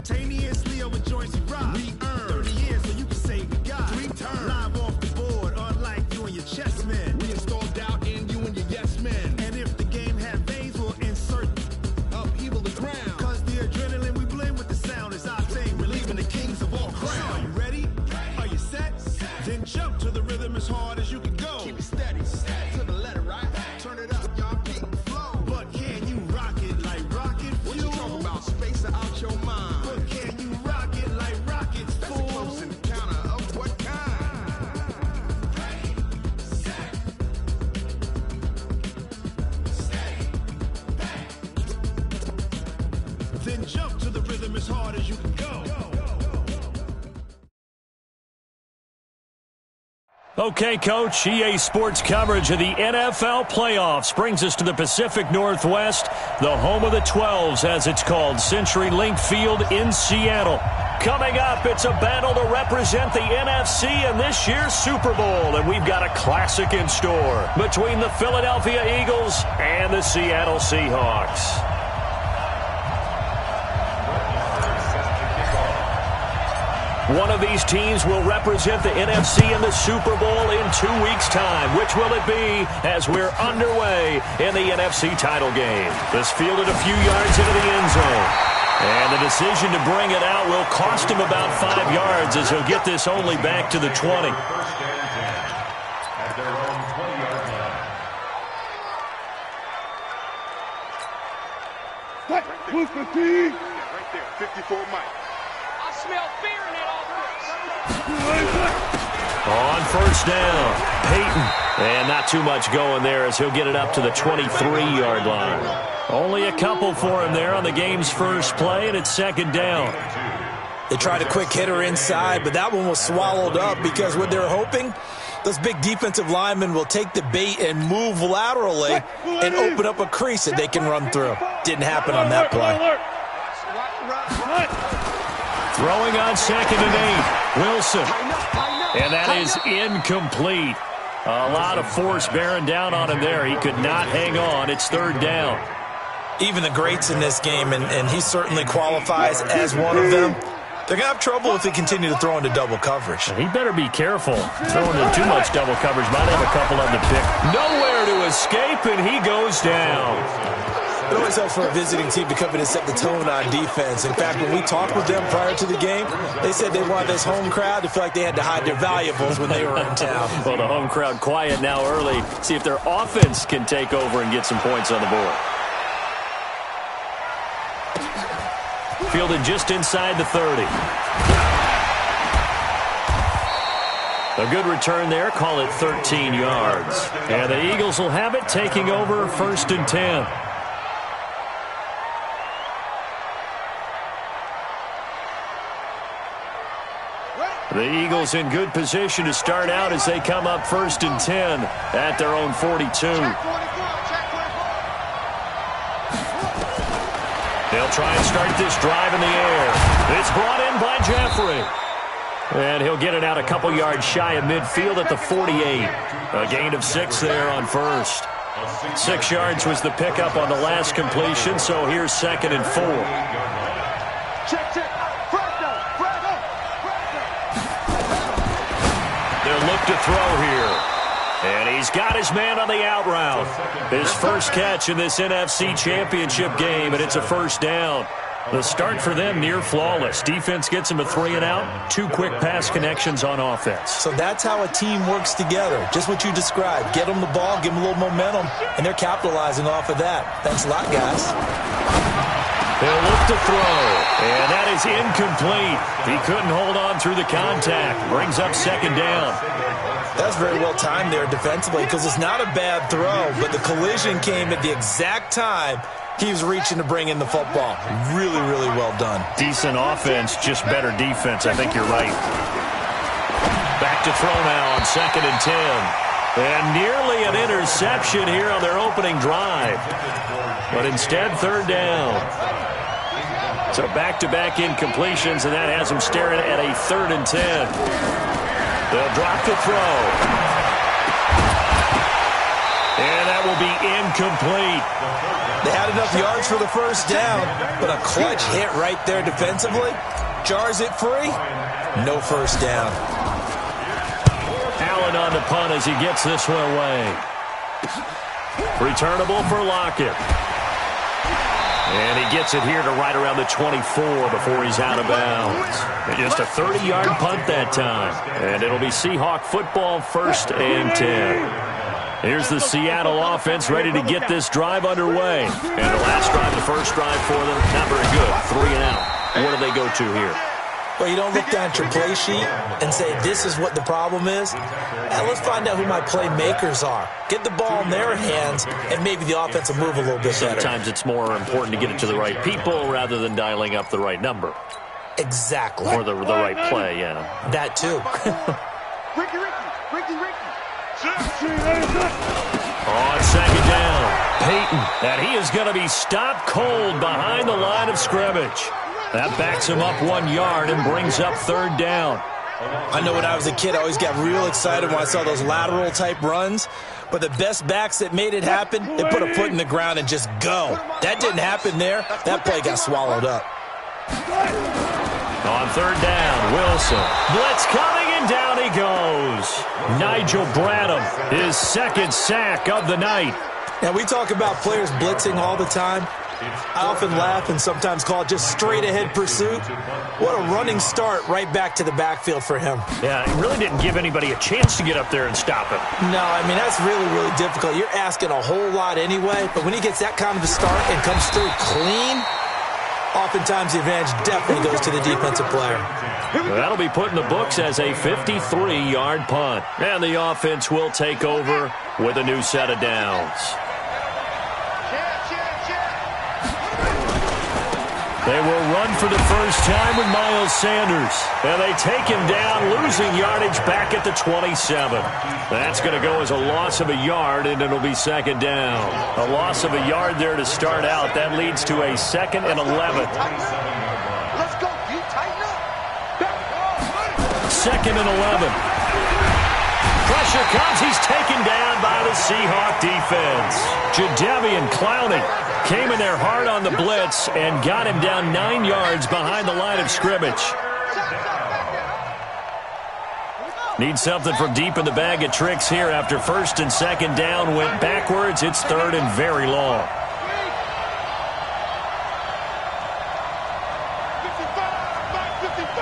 Simultaneously over joints we rock. We earn 30 years so you can say we got 3 turns. Live off the board, unlike you and your chess men. We install doubt in you and your yes men. And if the game had veins, we'll insert upheaval the ground. Cause the adrenaline we blend with the sound is our thing. Relieving the kings of all crowns. Are you ready? Are you set? Then jump to the rhythm as hard as you can go. Keep it steady. To the letter, right? Turn it up, y'all. Keep the flow. But can you rock it like rocket fuel? What you talking about? Space out your mind. But can you rock it like rockets, fool? That's a close encounter of what kind? Ready, set, steady, bang. Then jump to the rhythm as hard as you can go. Okay, Coach, EA Sports coverage of the NFL playoffs brings us to the Pacific Northwest, the home of the 12s, as it's called, CenturyLink Field in Seattle. Coming up, it's a battle to represent the NFC in this year's Super Bowl, and we've got a classic in store between the Philadelphia Eagles and the Seattle Seahawks. One of these teams will represent the NFC in the Super Bowl in 2 weeks' time. Which will it be as we're underway in the NFC title game? This fielded a few yards into the end zone. And the decision to bring it out will cost him about 5 yards as he'll get this only back to the 20. Right there, 54 Mike. I smell fear in that On first down, Peyton. And not too much going there as he'll get it up to the 23-yard line. Only a couple for him there on the game's first play, and it's second down. They tried a quick hitter inside, but that one was swallowed up because what they're hoping, those big defensive linemen will take the bait and move laterally and open up a crease that they can run through. Didn't happen on that play. Throwing on 2nd and 8, Wilson. And that is incomplete. A lot of force bearing down on him there. He could not hang on. It's 3rd down. Even the greats in this game, and he certainly qualifies as one of them, they're going to have trouble if they continue to throw into double coverage. He better be careful. Throwing into too much double coverage. Might have a couple on the pick. Nowhere to escape, and he goes down. It always helps for a visiting team to come in and set the tone on defense. In fact, when we talked with them prior to the game, they said they wanted this home crowd to feel like they had to hide their valuables when they were in town. Well, the home crowd quiet now early. See if their offense can take over and get some points on the board. Fielded just inside the 30. A good return there. Call it 13 yards. And the Eagles will have it, taking over 1st and 10. The Eagles in good position to start out as they come up 1st and 10 at their own 42. They'll try and start this drive in the air. It's brought in by Jeffrey. And he'll get it out a couple yards shy of midfield at the 48. A gain of 6 there on first. 6 yards was the pickup on the last completion, so here's 2nd and 4. They'll look to throw here. And he's got his man on the out route. His first catch in this NFC Championship game, and it's a 1st down. The start for them near flawless. Defense gets him a 3 and out. 2 quick pass connections on offense. So that's how a team works together. Just what you described. Get them the ball, give them a little momentum, and they're capitalizing off of that. Thanks a lot, guys. They'll look to throw, and that is incomplete. He couldn't hold on through the contact. Brings up 2nd down. That's very well timed there defensively because it's not a bad throw, but the collision came at the exact time he was reaching to bring in the football. Really, really well done. Decent offense, just better defense. I think you're right. Back to throw now on 2nd and 10. And nearly an interception here on their opening drive. But instead, 3rd down. So back-to-back incompletions, and that has them staring at a 3rd and 10. They'll drop the throw. And that will be incomplete. They had enough yards for the first down, but a clutch hit right there defensively jars it free. No first down. Allen on the punt as he gets this one away. Returnable for Lockett. And he gets it here to right around the 24 before he's out of bounds. Just a 30-yard punt that time. And it'll be Seahawk football, 1st and 10. Here's the Seattle offense ready to get this drive underway. And the last drive, the first drive for them, not very good. 3 and out. What do they go to here? Well, you don't look down at your play sheet and say, this is what the problem is. Now, let's find out who my playmakers are. Get the ball in their hands, and maybe the offense will move a little bit better. Sometimes it's more important to get it to the right people rather than dialing up the right number. Exactly. Or the right play, yeah. That, too. Ricky. On 2nd down, Peyton. And he is going to be stopped cold behind the line of scrimmage. That backs him up 1 yard and brings up 3rd down. I know when I was a kid, I always got real excited when I saw those lateral-type runs. But the best backs that made it happen, they put a foot in the ground and just go. That didn't happen there. That play got swallowed up. On 3rd down, Wilson. Blitz coming, and down he goes. Nigel Bradham, his 2nd sack of the night. Now, we talk about players blitzing all the time. I often laugh and sometimes call it just straight-ahead pursuit. What a running start right back to the backfield for him. Yeah, it really didn't give anybody a chance to get up there and stop him. No, I mean, that's really, really difficult. You're asking a whole lot anyway, but when he gets that kind of a start and comes through clean, oftentimes the advantage definitely goes to the defensive player. That'll be put in the books as a 53-yard punt. And the offense will take over with a new set of downs. They will run for the first time with Miles Sanders. And they take him down, losing yardage back at the 27. That's going to go as a loss of a yard, and it'll be 2nd down. A loss of a yard there to start out. That leads to a 2nd and 11. Let's go, D. Tighten up. 2nd and 11. Pressure comes. He's taken down by the Seahawk defense. Jadeveon Clowney came in there hard on the blitz and got him down 9 yards behind the line of scrimmage. Need something from deep in the bag of tricks here after 1st and 2nd down went backwards. It's 3rd and very long. 55.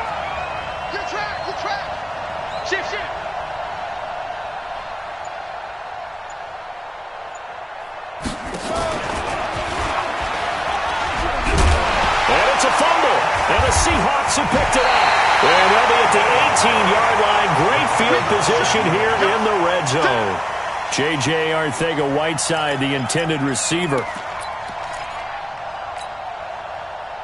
Your track. Shift. And the Seahawks have picked it up. And they'll be at the 18-yard line. Great field position here in the red zone. J.J. Arcega-Whiteside, the intended receiver.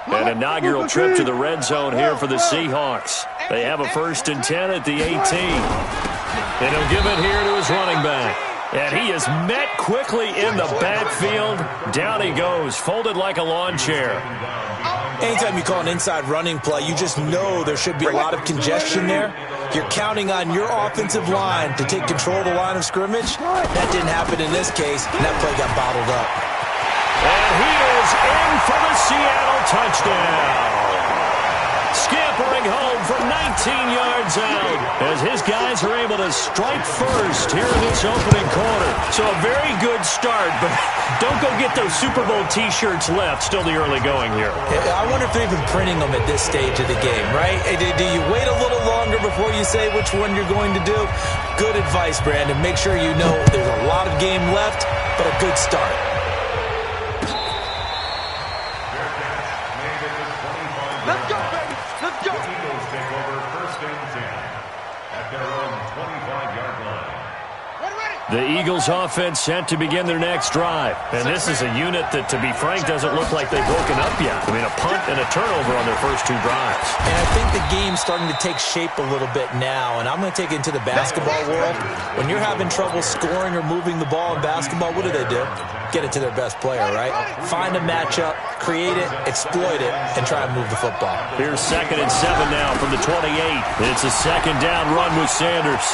An inaugural trip to the red zone here for the Seahawks. They have a 1st and 10 at the 18. And he'll give it here to his running back. And he is met quickly in the backfield. Down he goes, folded like a lawn chair. Anytime you call an inside running play, you just know there should be a lot of congestion there. You're counting on your offensive line to take control of the line of scrimmage. That didn't happen in this case, and that play got bottled up. And he is in for the Seattle touchdown. Scampering home from 19 yards out as his guys are able to strike first here in this opening quarter. So a very good start, but don't go get those Super Bowl T-shirts left. Still the early going here. I wonder if they're even printing them at this stage of the game, right? Do you wait a little longer before you say which one you're going to do? Good advice, Brandon. Make sure you know there's a lot of game left, but a good start. Let's go, baby. Let's go. The Eagles take over 1st and 10 at their own 25-yard line. The Eagles offense set to begin their next drive. And this is a unit that, to be frank, doesn't look like they've woken up yet. I mean, a punt and a turnover on their first 2 drives. And I think the game's starting to take shape a little bit now. And I'm going to take it into the basketball world. When you're having trouble scoring or moving the ball in basketball, what do? Get it to their best player, right? Find a matchup, create it, exploit it, and try and move the football. Here's 2nd and 7 now from the 28. It's a 2nd down run with Sanders.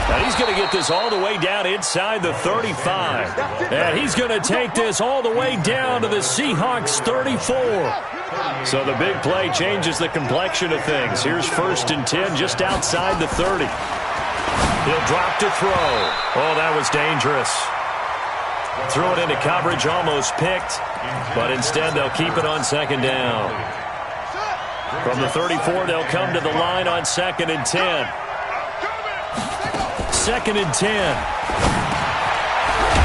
And he's going to get this all the way down inside the 35. And he's going to take this all the way down to the Seahawks 34. So the big play changes the complexion of things. Here's 1st and 10 just outside the 30. He'll drop to throw. Oh, that was dangerous. Threw it into coverage, almost picked, but instead they'll keep it on 2nd down. From the 34, they'll come to the line on 2nd and 10. 2nd and 10.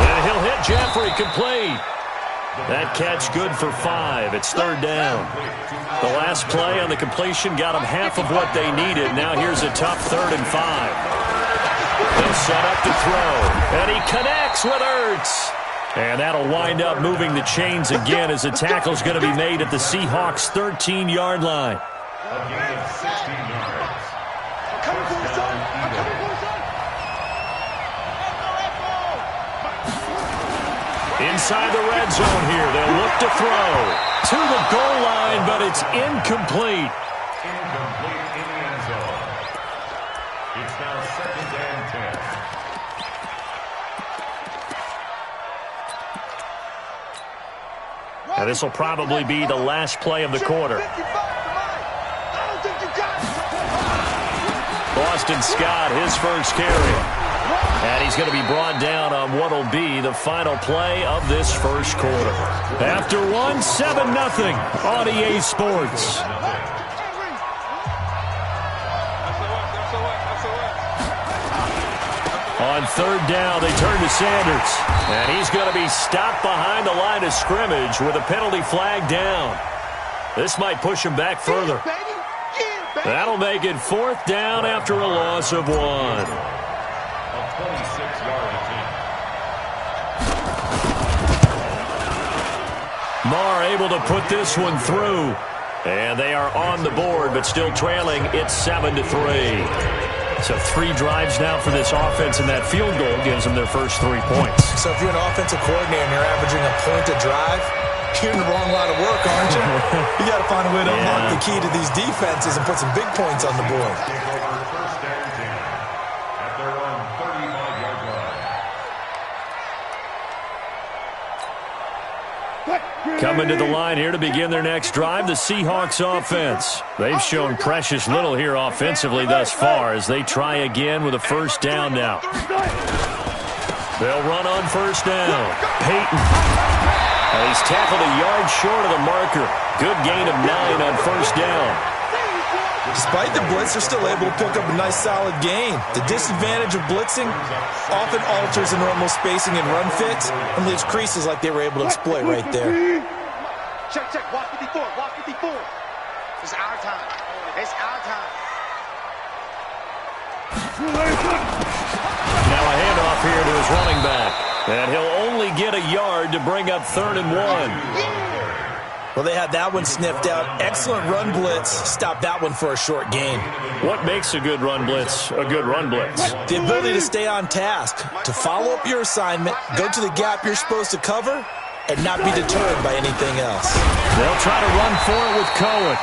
And he'll hit Jeffrey complete. That catch good for 5. It's 3rd down. The last play on the completion got them half of what they needed. Now here's a tough 3rd and 5. They'll set up to throw. And he connects with Ertz. And that'll wind up moving the chains again as the tackle's going to be made at the Seahawks' 13-yard line. A gain of 16 yards. I'm coming for you, son. I'm coming for you, son. Inside the red zone here. They'll look to throw to the goal line, but it's incomplete. Incomplete in the end zone. It's now 2nd and 10. And this will probably be the last play of the quarter. Boston Scott, his first carry. And he's going to be brought down on what will be the final play of this first quarter. After one, 7-0 on EA Sports. On 3rd down, they turn to Sanders. And he's going to be stopped behind the line of scrimmage with a penalty flag down. This might push him back further. That'll make it 4th down after a loss of 1. A 26-yard attempt. Marr able to put this one through. And they are on the board, but still trailing. It's 7-3. So 3 drives now for this offense, and that field goal gives them their first 3 points. So if you're an offensive coordinator and you're averaging a point a drive, you're in the wrong line of work, aren't you? You got to find a way to unlock the key to these defenses and put some big points on the board. Take over 1st and 10 at their own 35-yard line. Coming to the line here to begin their next drive, the Seahawks offense. They've shown precious little here offensively thus far as they try again with a 1st down now. They'll run on 1st down. Peyton. And he's tackled a yard short of the marker. Good gain of 9 on 1st down. Despite the blitz, they're still able to pick up a nice solid gain. The disadvantage of blitzing often alters the normal spacing and run fits and leaves creases like they were able to exploit right there. Check, check. Watch 54. Watch 54. It's our time. It's our time. Now a handoff here to his running back. And he'll only get a yard to bring up 3rd and 1. Well, they had that one sniffed out. Excellent run blitz. Stop that one for a short gain. What makes a good run blitz a good run blitz? The ability to stay on task, to follow up your assignment, go to the gap you're supposed to cover, and not be deterred by anything else. They'll try to run for it with Cohen.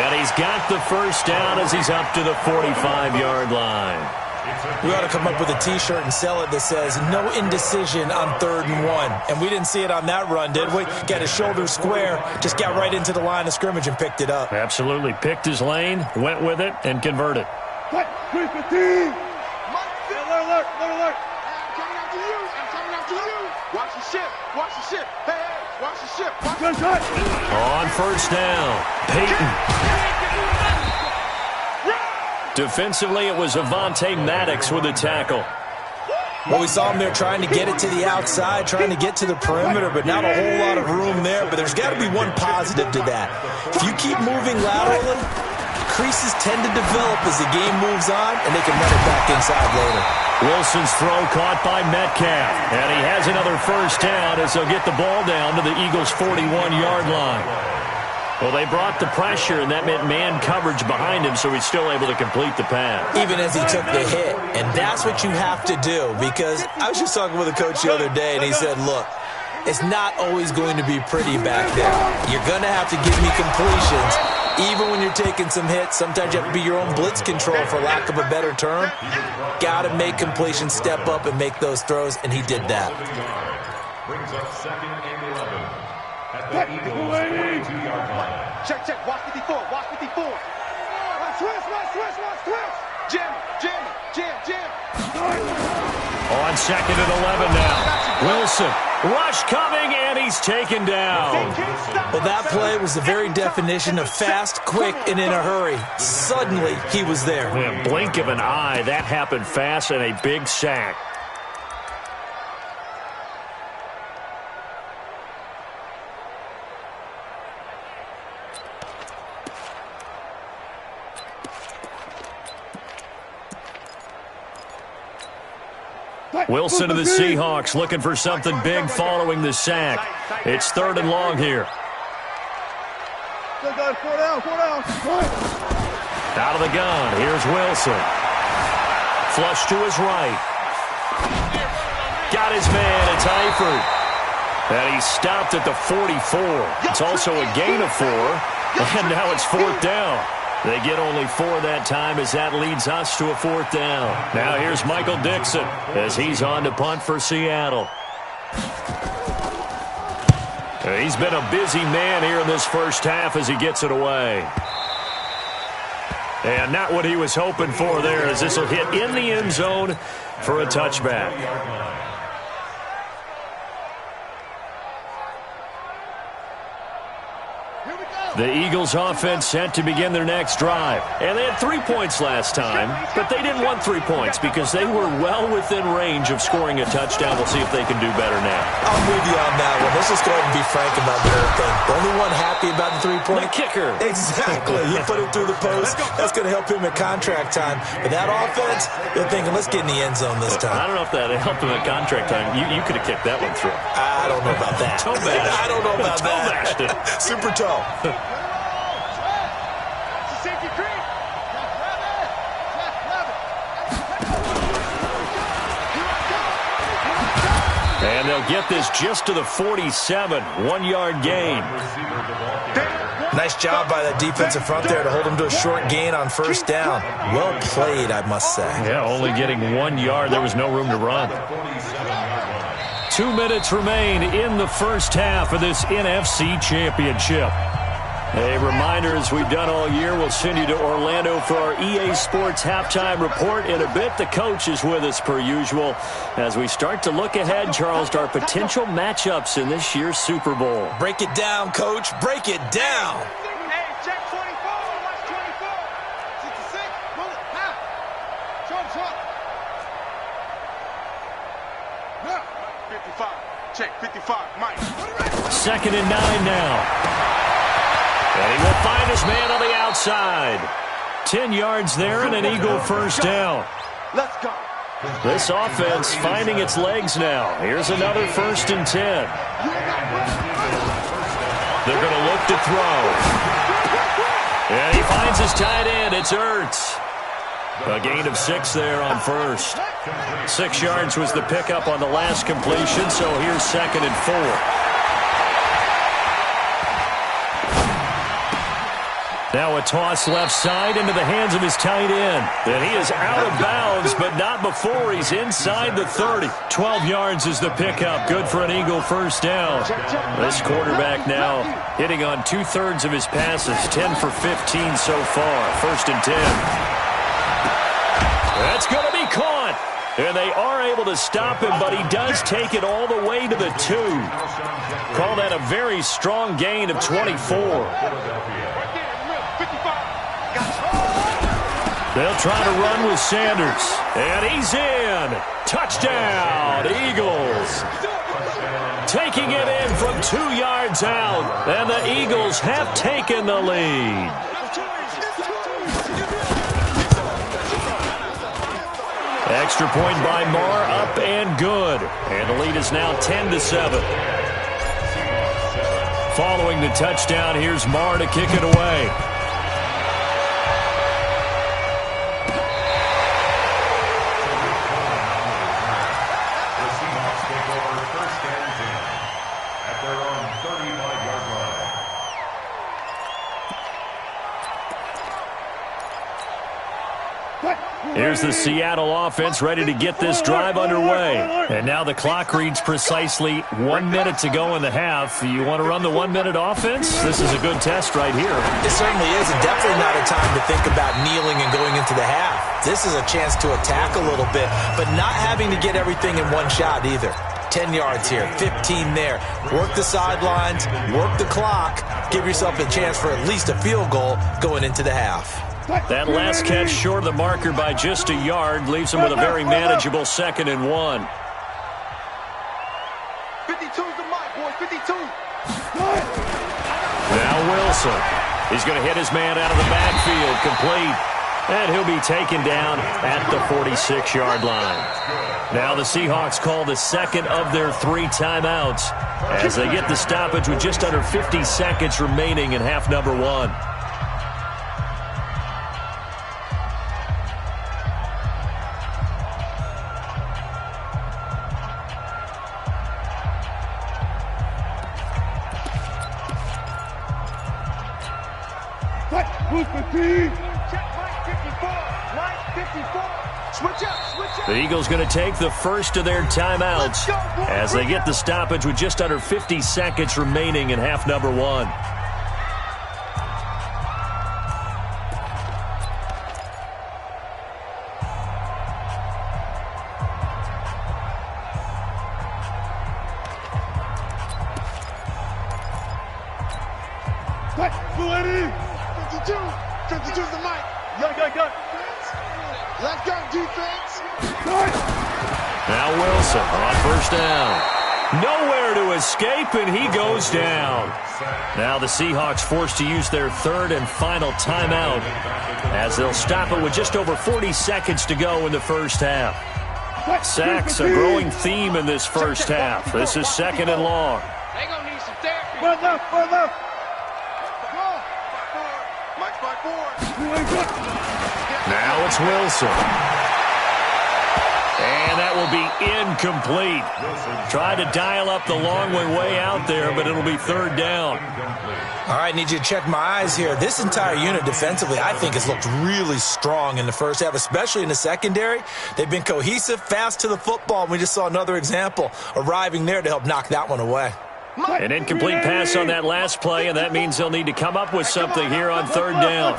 And he's got the 1st down as he's up to the 45-yard line. We ought to come up with a T-shirt and sell it that says, no indecision on 3rd and 1. And we didn't see it on that run, did we? Got his shoulder square, just got right into the line of scrimmage and picked it up. Absolutely. Picked his lane, went with it, and converted. Alert, alert, alert. I'm coming after you. I'm coming after you. Watch the ship. Watch the ship. Hey, hey, watch the ship. Watch the ship. On 1st down, Peyton. Defensively, it was Avonte Maddox with a tackle. Well, we saw him there trying to get it to the outside, trying to get to the perimeter, but not a whole lot of room there. But there's got to be one positive to that. If you keep moving laterally, creases tend to develop as the game moves on, and they can run it back inside later. Wilson's throw caught by Metcalf. And he has another 1st down as they'll get the ball down to the Eagles' 41-yard line. Well, they brought the pressure, and that meant man coverage behind him, so he's still able to complete the pass. Even as he took the hit. And that's what you have to do, because I was just talking with a coach the other day, and he said, look, it's not always going to be pretty back there. You're going to have to give me completions, Even when you're taking some hits, sometimes you have to be your own blitz control, for lack of a better term. Got to make completion step up and make those throws, and he did that. Brings up 2nd and 11 at the Eagles' 42-yard line. Check, check. Watch 54. Watch 54. Switch. Jam. On 2nd and 11 now. Wilson. Rush coming, and he's taken down. Well, that play was the very definition of fast, quick, and in a hurry. Suddenly, he was there. In a blink of an eye, that happened fast, and a big sack. Wilson of the Seahawks looking for something big following the sack. It's 3rd and long here. Out of the gun, here's Wilson. Flush to his right. Got his man, it's Eifert. And he stopped at the 44. It's also a gain of 4. And now it's 4th down. They get only 4 that time as that leads us to a 4th down. Now here's Michael Dixon as he's on to punt for Seattle. He's been a busy man here in this first half as he gets it away. And not what he was hoping for there, as this will hit in the end zone for a touchback. The Eagles offense set to begin their next drive. And they had 3 points last time, but they didn't want 3 points because they were well within range of scoring a touchdown. We'll see if they can do better now. I'm with you on that one. Let's just go ahead and be frank about the whole thing. The only one happy about the 3-point? The kicker. Exactly. He put it through the post. That's going to help him at contract time. But that offense, they're thinking, let's get in the end zone this time. I don't know if that helped him at contract time. You could have kicked that one through. I don't know about that. I don't know about that. Super toe. And they'll get this just to the 47, 1-yard gain. Nice job by that defensive front there to hold him to a short gain on 1st down. Well played, I must say. Yeah, only getting 1 yard. There was no room to run. 2 minutes remain in the first half of this NFC Championship. A reminder, as we've done all year, we'll send you to Orlando for our EA Sports halftime report in a bit. The coach is with us per usual as we start to look ahead, Charles, to our potential matchups in this year's Super Bowl. Break it down, Coach. Break it down. Hey, check 24. Watch 24. 66. Roll it. Half. Short. 55. Check 55. Mike. 2nd and 9 now. And he will find his man on the outside. 10 yards there and an Eagle 1st down. Let's go. This offense finding its legs now. Here's another 1st and 10. They're going to look to throw. And he finds his tight end. It's Ertz. A gain of 6 there on 1st. 6 yards was the pickup on the last completion, so here's 2nd and 4. Now a toss left side into the hands of his tight end. And he is out of bounds, but not before he's inside the 30. 12 yards is the pickup. Good for an Eagle 1st down. This quarterback now hitting on 2/3 of his passes. 10 for 15 so far. 1st and 10. That's going to be caught. And they are able to stop him, but he does take it all the way to the 2. Call that a very strong gain of 24. They'll try to run with Sanders. And he's in. Touchdown, Eagles. Taking it in from 2 yards out. And the Eagles have taken the lead. Extra point by Marr, up and good. And the lead is now 10-7. Following the touchdown, here's Marr to kick it away. Here's the Seattle offense ready to get this drive underway. And now the clock reads precisely 1 minute to go in the half. You want to run the 1 minute offense? This is a good test right here. It certainly is, and definitely not a time to think about kneeling and going into the half. This is a chance to attack a little bit, but not having to get everything in one shot either. 10 yards here, 15 there. Work the sidelines, work the clock. Give yourself a chance for at least a field goal going into the half. That last catch short of the marker by just a yard leaves him with a very manageable 2nd and 1. 52's the mic, boys, 52. Now Wilson. He's going to hit his man out of the backfield, complete. And he'll be taken down at the 46-yard line. Now the Seahawks call the second of their 3 timeouts as they get the stoppage with just under 50 seconds remaining in half number 1. The Eagles going to take the first of their timeouts as they get the stoppage with just under 50 seconds remaining in half number 1. Now Wilson on first down. Nowhere to escape, and he goes down. Now the Seahawks forced to use their 3rd and final timeout as they'll stop it with just over 40 seconds to go in the first half. Sacks, a growing theme in this first half. This is 2nd and long. They gonna need some therapy. One left. Mike's by 4. Now it's Wilson. And that will be incomplete. Tried to dial up the long way out there, but it'll be 3rd down. All right, need you to check my eyes here. This entire unit defensively, I think, has looked really strong in the first half, especially in the secondary. They've been cohesive, fast to the football, and we just saw another example arriving there to help knock that one away. An incomplete pass on that last play, and that means they'll need to come up with something here on 3rd down.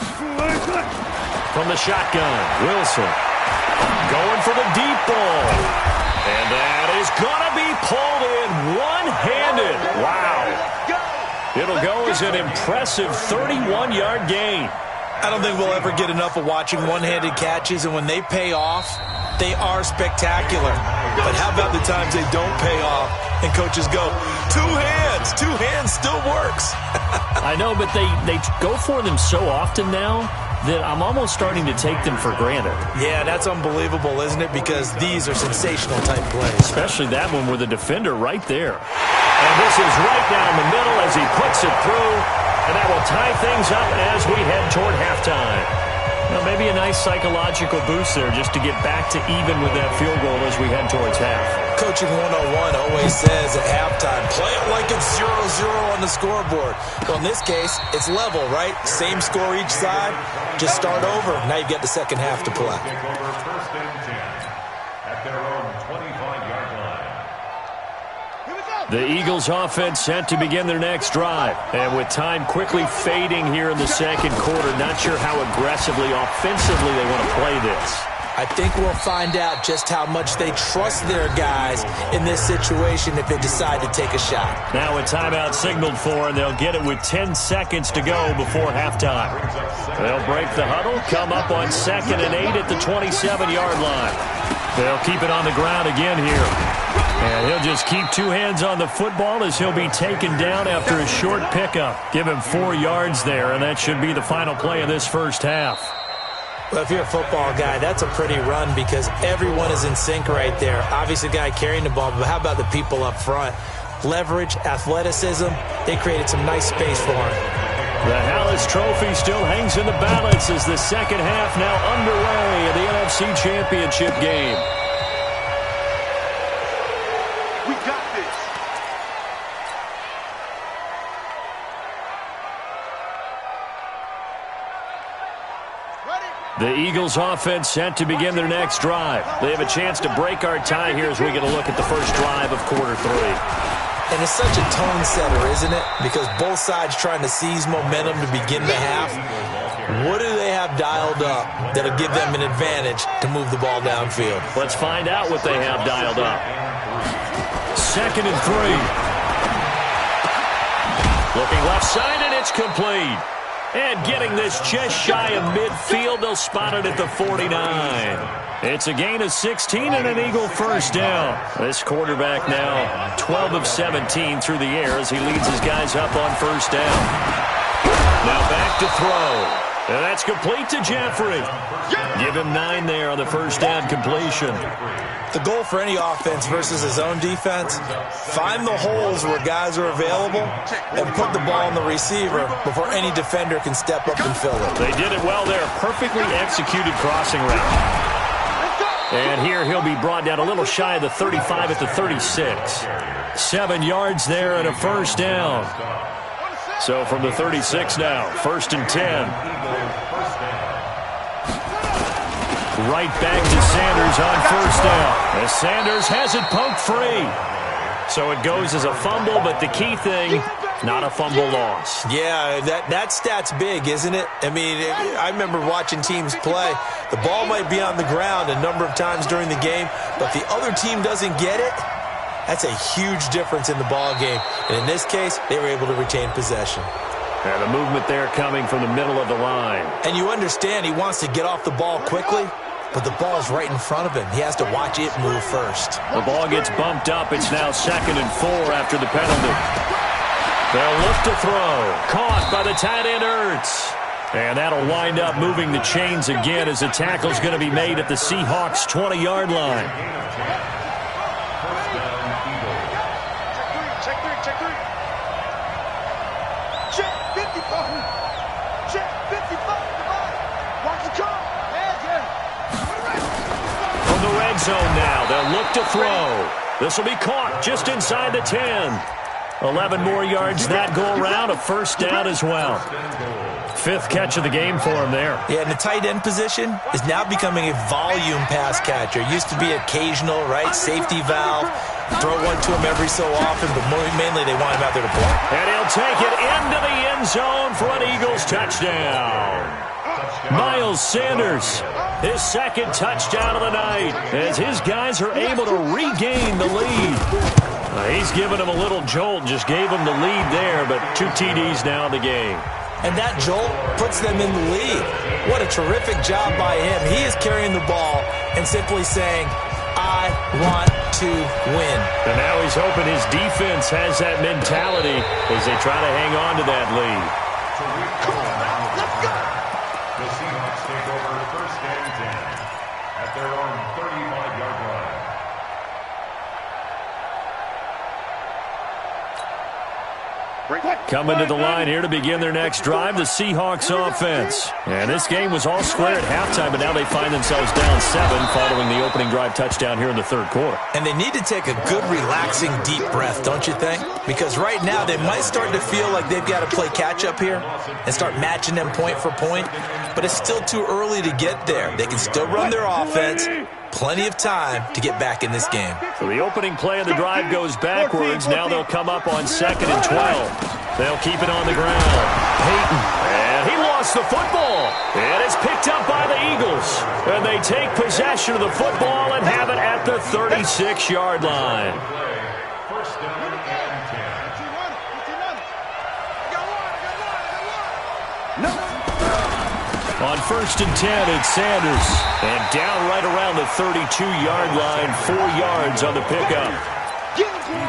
From the shotgun, Wilson. Going for the deep ball. And that is going to be pulled in one-handed. Wow. It'll go as an impressive 31-yard gain. I don't think we'll ever get enough of watching one-handed catches, and when they pay off, they are spectacular. But how about the times they don't pay off and coaches go, 2 hands. 2 hands still works. I know, but they go for them so often now that I'm almost starting to take them for granted. Yeah, that's unbelievable, isn't it? Because these are sensational type plays. Especially that one with the defender right there. And this is right down the middle as he puts it through. And that will tie things up as we head toward halftime. Well, maybe a nice psychological boost there just to get back to even with that field goal as we head towards half. Coaching 101 always says at halftime, play it like it's 0-0 on the scoreboard. Well, in this case, it's level, right? Same score each side. Just start over. Now you get the second half to play. Take over 1st and 10 at their own 25-yard line. The Eagles offense set to begin their next drive. And with time quickly fading here in the second quarter, not sure how aggressively, offensively they want to play this. I think we'll find out just how much they trust their guys in this situation if they decide to take a shot. Now a timeout signaled for, and they'll get it with 10 seconds to go before halftime. They'll break the huddle, come up on 2nd and 8 at the 27-yard line. They'll keep it on the ground again here. And he'll just keep 2 hands on the football as he'll be taken down after a short pickup. Give him 4 yards there, and that should be the final play of this first half. Well, if you're a football guy, that's a pretty run because everyone is in sync right there. Obviously, the guy carrying the ball, but how about the people up front? Leverage, athleticism, they created some nice space for him. The Hallis Trophy still hangs in the balance as the second half now underway in the NFC Championship game. We got this. Ready? The Eagles offense set to begin their next drive. They have a chance to break our tie here as we get a look at the first drive of quarter 3. And it's such a tone setter, isn't it? Because both sides trying to seize momentum to begin the half. What do they have dialed up that'll give them an advantage to move the ball downfield? Let's find out what they have dialed up. 2nd and 3. Looking left side, and it's complete. And getting this just shy of midfield, they'll spot it at the 49. It's a gain of 16 and an Eagle first down. This quarterback now 12 of 17 through the air as he leads his guys up on first down. Now back to throw. And that's complete to Jeffrey. Give him 9 there on the first down completion. The goal for any offense versus his own defense, find the holes where guys are available and put the ball on the receiver before any defender can step up and fill it. They did it well there. Perfectly executed crossing route. And here he'll be brought down a little shy of the 35 at the 36. 7 yards there and a first down. So from the 36 now, 1st and 10. Right back to Sanders on first down. As Sanders has it poked free. So it goes as a fumble, but the key thing, not a fumble loss. Yeah, that stat's big, isn't it? I mean, I remember watching teams play. The ball might be on the ground a number of times during the game, but the other team doesn't get it. That's a huge difference in the ball game. And in this case, they were able to retain possession. And the movement there coming from the middle of the line. And you understand he wants to get off the ball quickly, but the ball's right in front of him. He has to watch it move first. The ball gets bumped up. It's now 2nd and 4 after the penalty. They'll look to throw. Caught by the tight end, Ertz. And that'll wind up moving the chains again as the tackle's going to be made at the Seahawks' 20-yard line. From the red zone now, they'll look to throw. This will be caught just inside the 10. 11 more yards that go around, a first down as well. 5th catch of the game for him there. Yeah, and the tight end position is now becoming a volume pass catcher. It used to be occasional, right? Safety valve. Throw one to him every so often, but mainly they want him out there to block. And he'll take it into the end zone for an Eagles touchdown. Miles Sanders, his 2nd touchdown of the night, as his guys are able to regain the lead. He's given him a little jolt, just gave him the lead there, but 2 TDs now in the game. And that jolt puts them in the lead. What a terrific job by him. He is carrying the ball and simply saying, I want to win. And now he's hoping his defense has that mentality as they try to hang on to that lead. The Seahawks take over 1st and 10 at their own 35-yard line. Coming to the line here to begin their next drive, the Seahawks offense. And this game was all square at halftime, but now they find themselves down 7 following the opening drive touchdown here in the 3rd quarter. And they need to take a good, relaxing, deep breath, don't you think? Because right now they might start to feel like they've got to play catch-up here and start matching them point for point. But it's still too early to get there. They can still run their offense. Plenty of time to get back in this game. So the opening play of the drive goes backwards. Now they'll come up on 2nd and 12. They'll keep it on the ground. Peyton, and he lost the football. And it's picked up by the Eagles. And they take possession of the football and have it at the 36-yard line. First down and 10. On 1st and 10, it's Sanders. And down right around the 32-yard line, 4 yards on the pickup.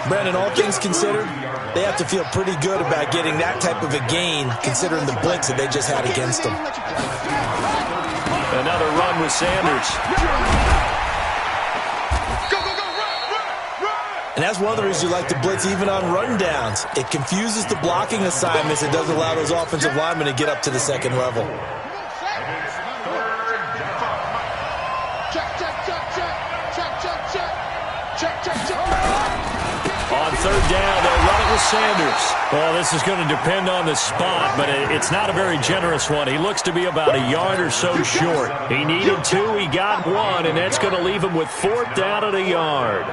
Brandon, all things considered, they have to feel pretty good about getting that type of a gain considering the blitz that they just had against them. Another run with Sanders. And that's one of the reasons you like to blitz even on rundowns. It confuses the blocking assignments. It doesn't allow those offensive linemen to get up to the 2nd level. On 3rd down, they'll run it Miles Sanders. Well, this is going to depend on the spot, but it's not a very generous one. He looks to be about a yard or so short. He needed 2, he got 1, and that's going to leave him with 4th down at a yard.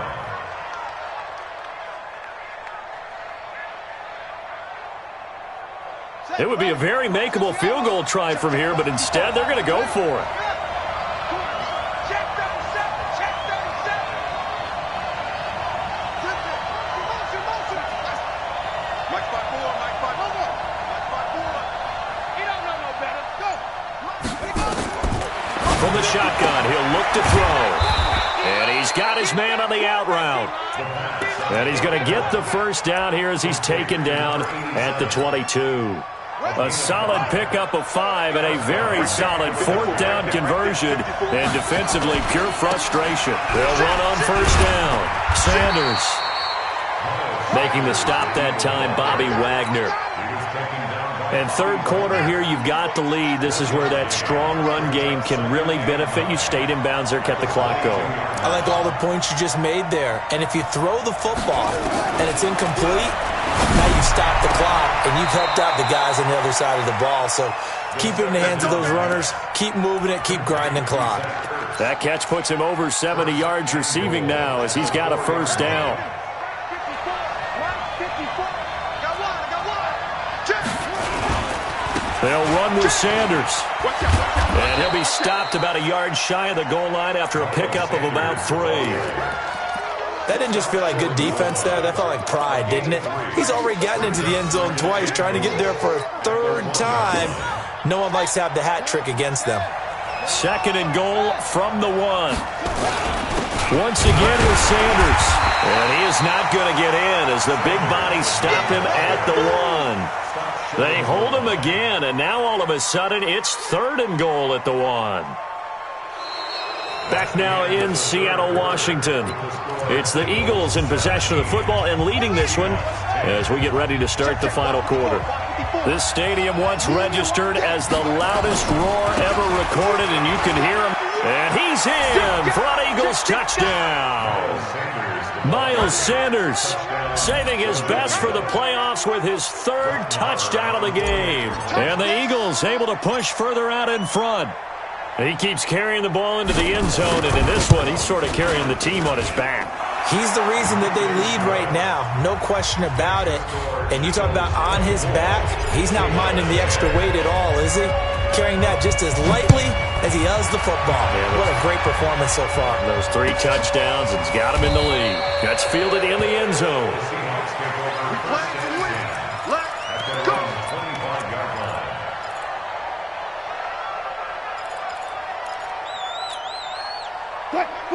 It would be a very makeable field goal try from here, but instead they're going to go for it. From the shotgun, he'll look to throw. And he's got his man on the out route. And he's going to get the first down here as he's taken down at the 22. A solid pickup of 5 and a very solid 4th down conversion. And defensively, pure frustration. They'll run on first down. Sanders making the stop that time, Bobby Wagner. And third quarter here, you've got the lead. This is where that strong run game can really benefit you. Stayed in bounds there, kept the clock going. I like all the points you just made there. And if you throw the football and it's incomplete, now you stop the clock, and you've helped out the guys on the other side of the ball. So keep it in the hands of those runners. Keep moving it. Keep grinding clock. That catch puts him over 70 yards receiving now as he's got a first down. They'll run with Sanders. And he'll be stopped about a yard shy of the goal line after a pickup of about 3. That didn't just feel like good defense there. That felt like pride, didn't it? He's already gotten into the end zone twice, trying to get there for a 3rd time. No one likes to have the hat trick against them. 2nd and goal from the 1. Once again with Sanders. And he is not going to get in as the big bodies stop him at the 1. They hold him again, and now all of a sudden it's 3rd and goal at the 1. Back now in Seattle, Washington. It's the Eagles in possession of the football and leading this one as we get ready to start the final quarter. This stadium once registered as the loudest roar ever recorded, and you can hear him. And he's in for an Eagles touchdown. Miles Sanders saving his best for the playoffs with his 3rd touchdown of the game. And the Eagles able to push further out in front. He keeps carrying the ball into the end zone, and in this one, he's sort of carrying the team on his back. He's the reason that they lead right now, no question about it. And you talk about on his back, he's not minding the extra weight at all, is he? Carrying that just as lightly as he does the football. Yeah, what a great performance so far. Those 3 touchdowns, it's got him in the lead. Gets fielded in the end zone.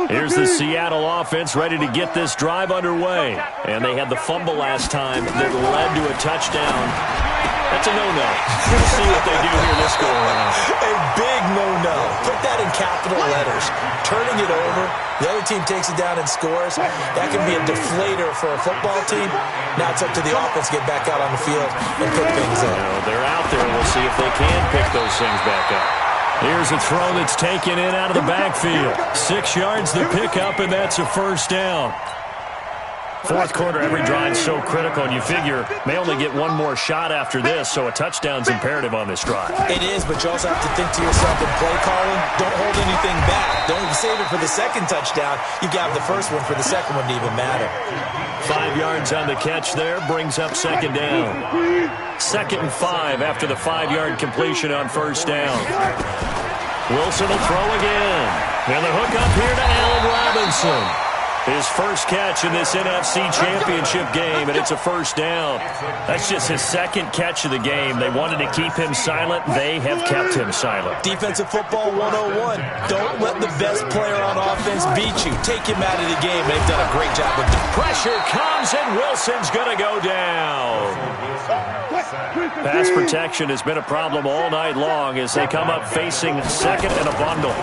Here's the Seattle offense ready to get this drive underway. And they had the fumble last time that led to a touchdown. That's a no-no. We'll see what they do here this go around. A big no-no. Put that in capital letters. Turning it over, the other team takes it down and scores. That can be a deflator for a football team. Now it's up to the offense to get back out on the field and pick things up. They're out there. We'll see if they can pick those things back up. Here's a throw that's taken in out of the backfield. 6 yards the pickup, and that's a first down. Fourth quarter, every drive's so critical, and you figure may only get one more shot after this, so a touchdown's imperative on this drive. It is, but you also have to think to yourself in play calling, don't hold anything back. Don't save it for the second touchdown. You got the first one for the second one to even matter. 5 yards on the catch there, brings up second down. 2nd and 5 after the 5-yard completion on first down. Wilson will throw again. And the hook up here to Allen Robinson. His first catch in this NFC Championship game, and it's a first down. That's just his 2nd catch of the game. They wanted to keep him silent. They have kept him silent. Defensive football 101. Don't let the best player on offense beat you. Take him out of the game. They've done a great job with it. Pressure comes, and Wilson's going to go down. Pass protection has been a problem all night long as they come up facing 2nd and a bundle.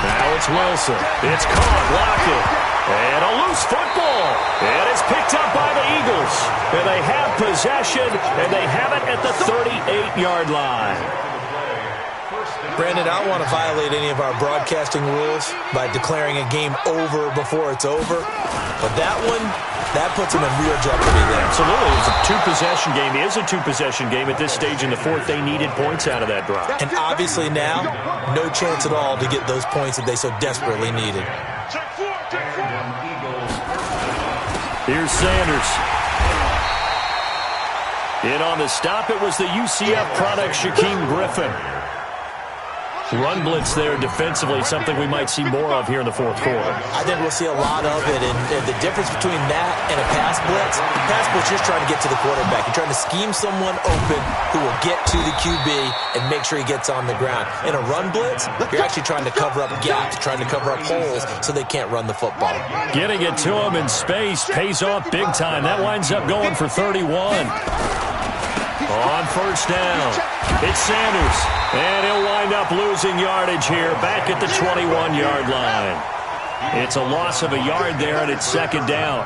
Now it's Wilson. It's caught, blocked it. And a loose football. And it's picked up by the Eagles. And they have possession, and they have it at the 38-yard line. Brandon, I don't want to violate any of our broadcasting rules by declaring a game over before it's over. But that one, that puts them in real jeopardy there. Absolutely. It's a two-possession game. It is a two-possession game at this stage in the fourth. They needed points out of that drive. And obviously now, no chance at all to get those points that they so desperately needed. Here's Sanders. In on the stop, it was the UCF product, Shaquem Griffin. Run blitz there defensively, something we might see more of here in the fourth quarter. I think we'll see a lot of it, and the difference between that and a pass blitz is just trying to get to the quarterback. You're trying to scheme someone open who will get to the QB and make sure he gets on the ground. In a run blitz, you're actually trying to cover up gaps, trying to cover up holes so they can't run the football. Getting it to him in space pays off big time. That winds up going for 31. On first down, it's Sanders, and he'll wind up losing yardage here back at the 21-yard line. It's a loss of a yard there, and it's second down.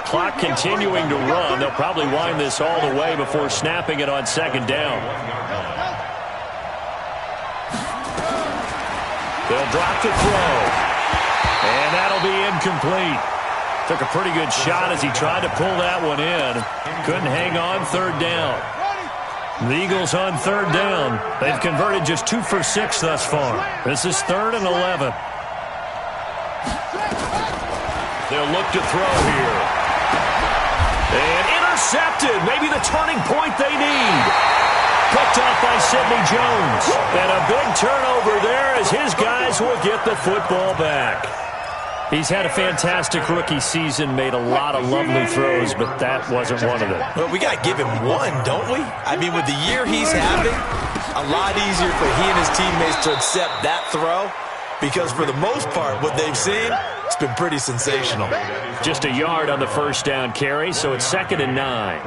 Clock continuing to run. They'll probably wind this all the way before snapping it on second down. They'll drop to throw, and that'll be incomplete. Took a pretty good shot as he tried to pull that one in. Couldn't hang on, third down. The Eagles on third down. They've converted just 2 for 6 thus far. This is 3rd and 11. They'll look to throw here. And intercepted. Maybe the turning point they need. Picked off by Sidney Jones. And a big turnover there as his guys will get the football back. He's had a fantastic rookie season, made a lot of lovely throws, but that wasn't one of them. Well, we got to give him one, don't we? I mean, with the year he's having, a lot easier for he and his teammates to accept that throw because for the most part, what they've seen, it's been pretty sensational. Just a yard on the first down carry, so it's 2nd and 9.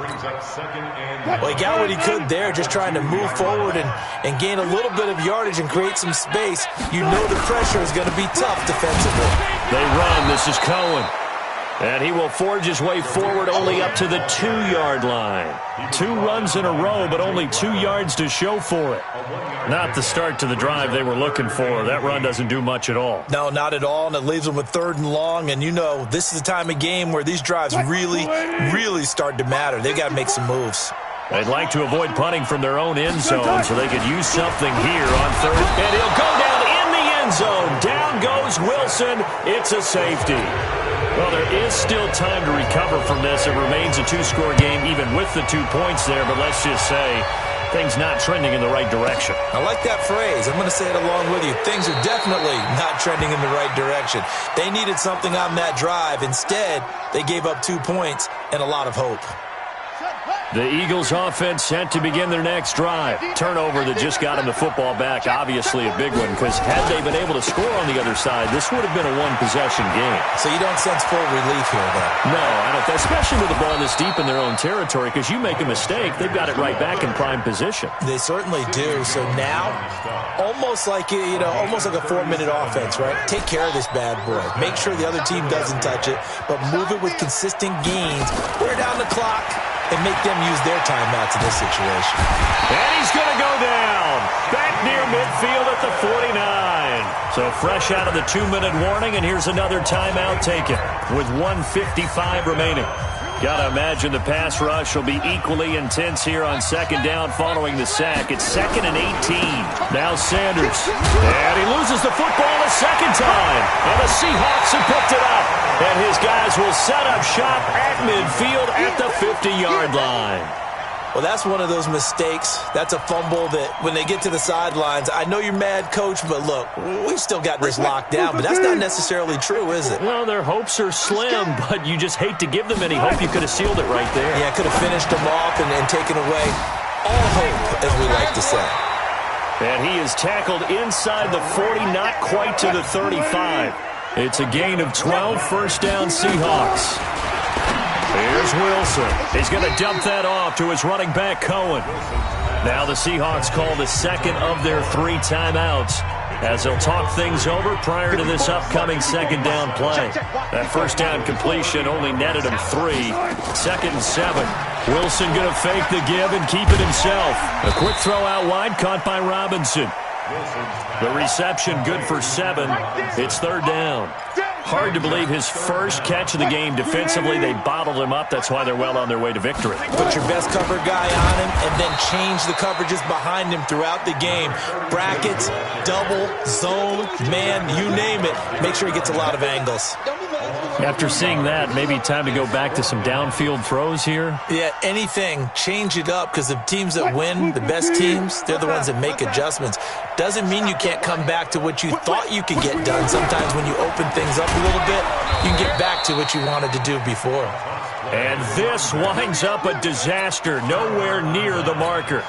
Well, he got what he could there, just trying to move forward and gain a little bit of yardage and create some space. You know the pressure is going to be tough defensively. They run. This is Cohen. And he will forge his way forward only up to the 2-yard line. 2 runs in a row, but only 2 yards to show for it. Not the start to the drive they were looking for. That run doesn't do much at all. No, not at all, and it leaves them with 3rd and long. And you know, this is the time of game where these drives really start to matter. They've got to make some moves. They'd like to avoid punting from their own end zone so they could use something here on 3rd. And he'll go down in the end zone. Down goes Wilson. It's a safety. Well, there is still time to recover from this. It remains a 2-score game even with the 2 points there, but let's just say things not trending in the right direction. I like that phrase. I'm going to say it along with you. Things are definitely not trending in the right direction. They needed something on that drive. Instead, they gave up 2 points and a lot of hope. The Eagles offense set to begin their next drive. Turnover that just got them the football back, obviously a big one, because had they been able to score on the other side, this would have been a one-possession game. So you don't sense full relief here, though? No, I don't, especially with the ball this deep in their own territory, because you make a mistake, they've got it right back in prime position. They certainly do. So now, almost like a 4-minute offense, right? Take care of this bad boy. Make sure the other team doesn't touch it, but move it with consistent gains. Wear down the clock and make them use their timeouts in this situation. And he's going to go down. Back near midfield at the 49. So fresh out of the 2-minute warning, and here's another timeout taken with 1:55 remaining. Gotta imagine the pass rush will be equally intense here on second down following the sack. It's 2nd and 18. Now Sanders. And he loses the football a second time. And the Seahawks have picked it up. And his guys will set up shop at midfield at the 50-yard line. Well, that's one of those mistakes. That's a fumble that when they get to the sidelines, I know you're mad, Coach, but look, we've still got this locked down. But that's not necessarily true, is it? Well, their hopes are slim, but you just hate to give them any hope. You could have sealed it right there. Yeah, could have finished them off and taken away all hope, as we like to say. And he is tackled inside the 40, not quite to the 35. It's a gain of 12, first down Seahawks. Here's Wilson. He's going to dump that off to his running back, Cohen. Now the Seahawks call the second of their 3 timeouts as they'll talk things over prior to this upcoming second down play. That first down completion only netted him 3. 2nd and 7. Wilson going to fake the give and keep it himself. A quick throw out wide caught by Robinson. The reception good for 7. It's 3rd down. Hard to believe his first catch of the game defensively. They bottled him up. That's why they're well on their way to victory. Put your best cover guy on him and then change the coverages behind him throughout the game. Brackets, double, zone, man, you name it. Make sure he gets a lot of angles. After seeing that, maybe time to go back to some downfield throws here. Yeah, anything. Change it up because the teams that win, the best teams, they're the ones that make adjustments. Doesn't mean you can't come back to what you thought you could get done. Sometimes when you open things up a little bit, you can get back to what you wanted to do before. And this winds up a disaster, nowhere near the marker.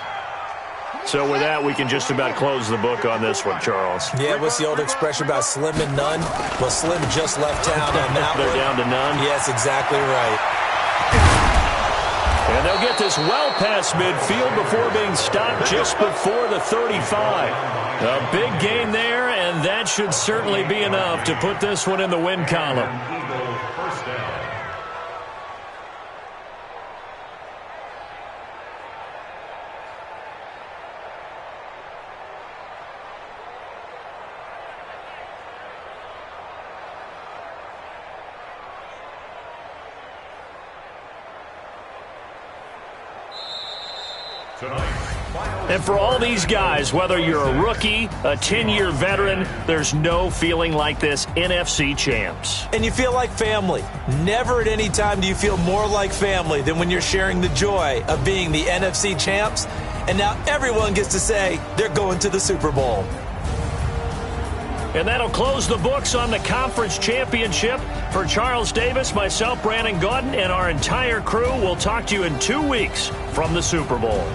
So with that, we can just about close the book on this one, Charles. Yeah, what's the old expression about slim and none? Well, Slim just left town on that They're one. down to none? Yes, exactly right. And they'll get this well past midfield before being stopped just before the 35. A big gain there, and that should certainly be enough to put this one in the win column. First down. And for all these guys, whether you're a rookie, a 10-year veteran, there's no feeling like this NFC champs. And you feel like family. Never at any time do you feel more like family than when you're sharing the joy of being the NFC champs. And now everyone gets to say they're going to the Super Bowl. And that'll close the books on the conference championship. For Charles Davis, myself, Brandon Gaudin, and our entire crew, we'll talk to you in 2 weeks from the Super Bowl.